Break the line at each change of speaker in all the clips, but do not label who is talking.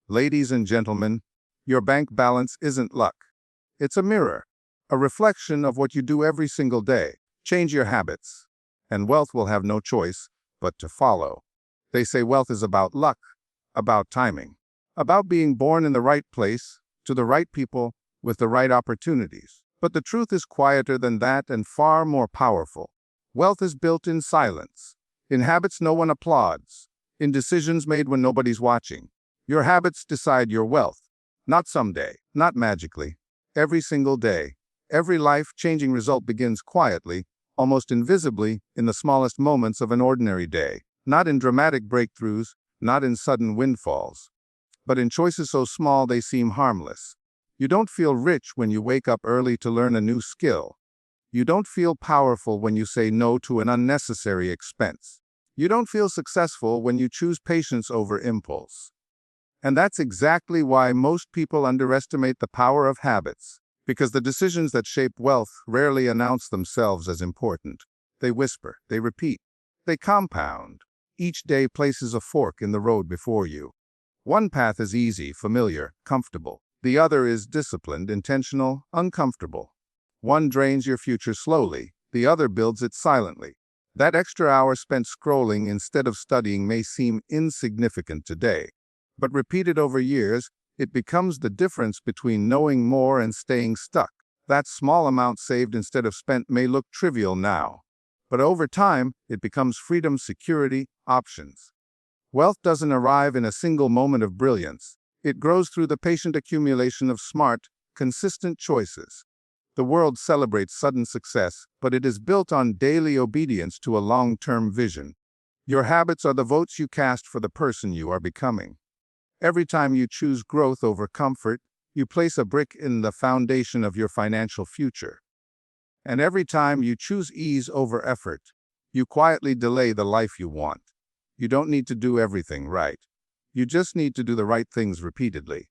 Ladies and gentlemen, your bank balance isn't luck. It's a mirror, a reflection of what you do every single day. Change your habits, and wealth will have no choice but to follow. They say wealth is about luck, about timing, about being born in the right place, to the right people, with the right opportunities. But the truth is quieter than that and far more powerful. Wealth is built in silence, in habits no one applauds, in decisions made when nobody's watching. Your habits decide your wealth, not someday, not magically. Every single day, every life-changing result begins quietly, almost invisibly, in the smallest moments of an ordinary day. Not in dramatic breakthroughs, not in sudden windfalls, but in choices so small they seem harmless. You don't feel rich when you wake up early to learn a new skill. You don't feel powerful when you say no to an unnecessary expense. You don't feel successful when you choose patience over impulse. And that's exactly why most people underestimate the power of habits, because the decisions that shape wealth rarely announce themselves as important. They whisper, they repeat, they compound. Each day places a fork in the road before you. One path is easy, familiar, comfortable. The other is disciplined, intentional, uncomfortable. One drains your future slowly, the other builds it silently. That extra hour spent scrolling instead of studying may seem insignificant today, but repeated over years, it becomes the difference between knowing more and staying stuck. That small amount saved instead of spent may look trivial now, but over time, it becomes freedom, security, options. Wealth doesn't arrive in a single moment of brilliance. It grows through the patient accumulation of smart, consistent choices. The world celebrates sudden success, but it is built on daily obedience to a long-term vision. Your habits are the votes you cast for the person you are becoming. Every time you choose growth over comfort, you place a brick in the foundation of your financial future. And every time you choose ease over effort, you quietly delay the life you want. You don't need to do everything right. You just need to do the right things repeatedly.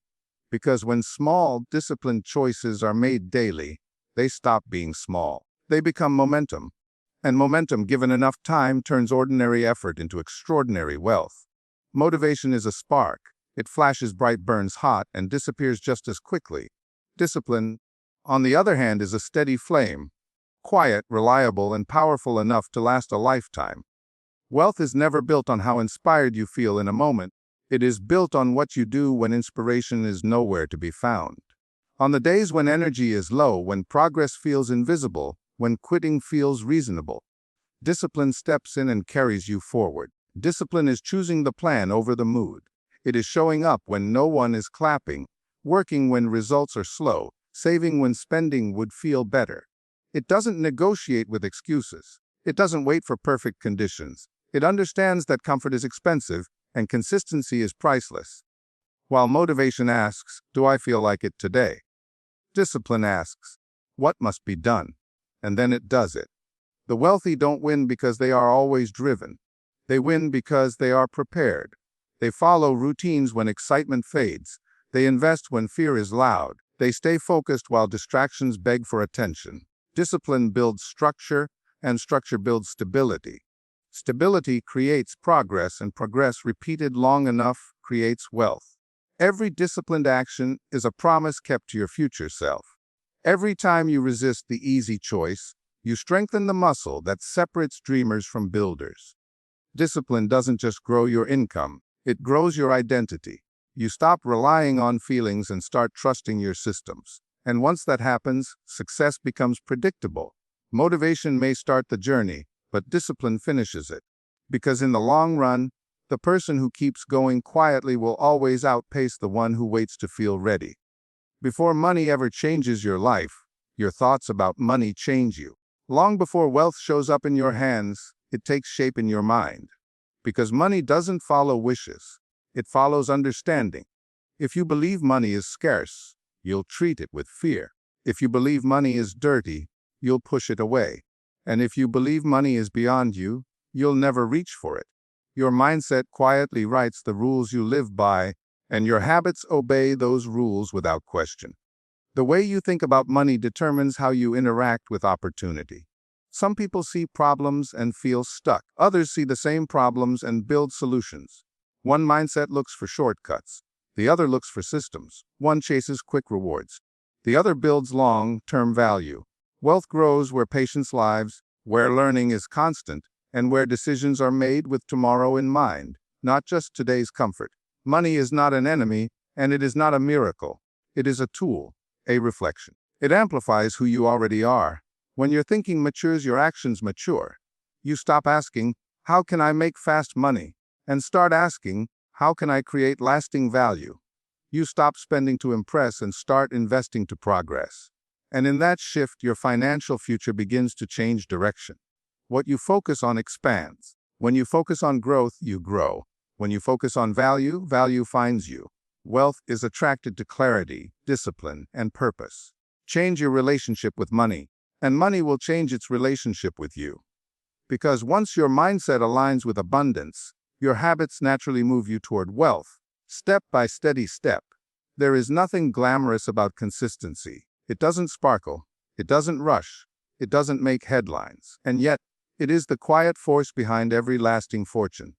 Because when small, disciplined choices are made daily, they stop being small. They become momentum. And momentum, given enough time, turns ordinary effort into extraordinary wealth. Motivation is a spark. It flashes bright, burns hot, and disappears just as quickly. Discipline, on the other hand, is a steady flame. Quiet, reliable, and powerful enough to last a lifetime. Wealth is never built on how inspired you feel in a moment. It is built on what you do when inspiration is nowhere to be found. On the days when energy is low, when progress feels invisible, when quitting feels reasonable, discipline steps in and carries you forward. Discipline is choosing the plan over the mood. It is showing up when no one is clapping, working when results are slow, saving when spending would feel better. It doesn't negotiate with excuses. It doesn't wait for perfect conditions. It understands that comfort is expensive and consistency is priceless. While motivation asks, "Do I feel like it today?" Discipline asks, "What must be done?" And then it does it. The wealthy don't win because they are always driven. They win because they are prepared. They follow routines when excitement fades. They invest when fear is loud. They stay focused while distractions beg for attention. Discipline builds structure, and structure builds stability. Stability creates progress, and progress repeated long enough creates wealth. Every disciplined action is a promise kept to your future self. Every time you resist the easy choice, you strengthen the muscle that separates dreamers from builders. Discipline doesn't just grow your income, it grows your identity. You stop relying on feelings and start trusting your systems. And once that happens, success becomes predictable. Motivation may start the journey, but discipline finishes it. Because in the long run, the person who keeps going quietly will always outpace the one who waits to feel ready. Before money ever changes your life, your thoughts about money change you. Long before wealth shows up in your hands, it takes shape in your mind. Because money doesn't follow wishes, it follows understanding. If you believe money is scarce, you'll treat it with fear. If you believe money is dirty, you'll push it away. And if you believe money is beyond you, you'll never reach for it. Your mindset quietly writes the rules you live by, and your habits obey those rules without question. The way you think about money determines how you interact with opportunity. Some people see problems and feel stuck. Others see the same problems and build solutions. One mindset looks for shortcuts. The other looks for systems. One chases quick rewards. The other builds long-term value. Wealth grows where patience lives, where learning is constant, and where decisions are made with tomorrow in mind, not just today's comfort. Money is not an enemy, and it is not a miracle. It is a tool, a reflection. It amplifies who you already are. When your thinking matures, your actions mature. You stop asking, "How can I make fast money?" and start asking, "How can I create lasting value?" You stop spending to impress and start investing to progress. And in that shift, your financial future begins to change direction. What you focus on expands. When you focus on growth, you grow. When you focus on value, value finds you. Wealth is attracted to clarity, discipline, and purpose. Change your relationship with money, and money will change its relationship with you. Because once your mindset aligns with abundance, your habits naturally move you toward wealth, step by steady step. There is nothing glamorous about consistency. It doesn't sparkle, it doesn't rush, it doesn't make headlines, and yet, it is the quiet force behind every lasting fortune.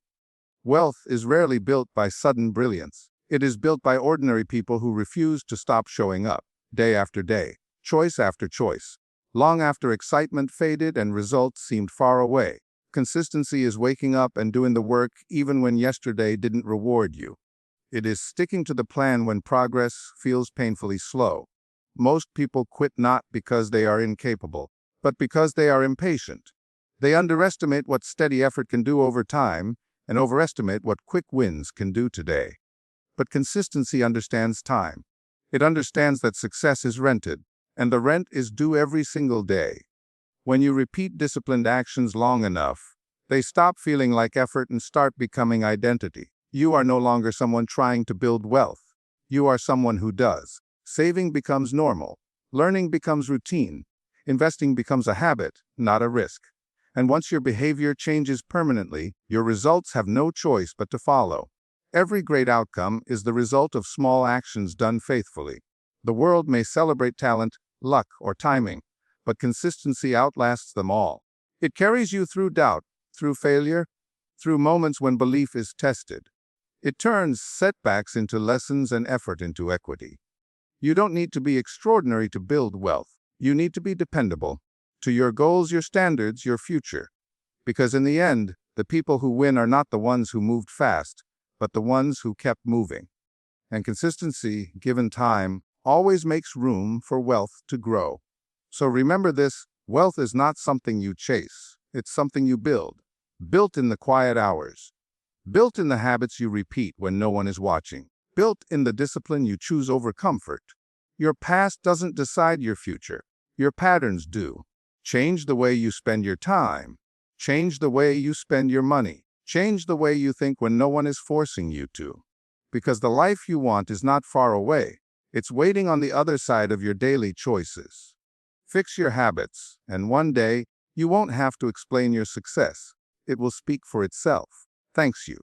Wealth is rarely built by sudden brilliance. It is built by ordinary people who refuse to stop showing up, day after day, choice after choice. Long after excitement faded and results seemed far away, consistency is waking up and doing the work even when yesterday didn't reward you. It is sticking to the plan when progress feels painfully slow. Most people quit not because they are incapable, but because they are impatient. They underestimate what steady effort can do over time and overestimate what quick wins can do today. But consistency understands time. It understands that success is rented, and the rent is due every single day. When you repeat disciplined actions long enough, they stop feeling like effort and start becoming identity. You are no longer someone trying to build wealth. You are someone who does. Saving becomes normal. Learning becomes routine. Investing becomes a habit, not a risk. And once your behavior changes permanently, your results have no choice but to follow. Every great outcome is the result of small actions done faithfully. The world may celebrate talent, luck, or timing, but consistency outlasts them all. It carries you through doubt, through failure, through moments when belief is tested. It turns setbacks into lessons and effort into equity. You don't need to be extraordinary to build wealth. You need to be dependable. To your goals, your standards, your future. Because in the end, the people who win are not the ones who moved fast, but the ones who kept moving. And consistency, given time, always makes room for wealth to grow. So remember this, wealth is not something you chase. It's something you build. Built in the quiet hours. Built in the habits you repeat when no one is watching. Built in the discipline you choose over comfort. Your past doesn't decide your future. Your patterns do. Change the way you spend your time. Change the way you spend your money. Change the way you think when no one is forcing you to. Because the life you want is not far away. It's waiting on the other side of your daily choices. Fix your habits, and one day, you won't have to explain your success. It will speak for itself. Thanks you.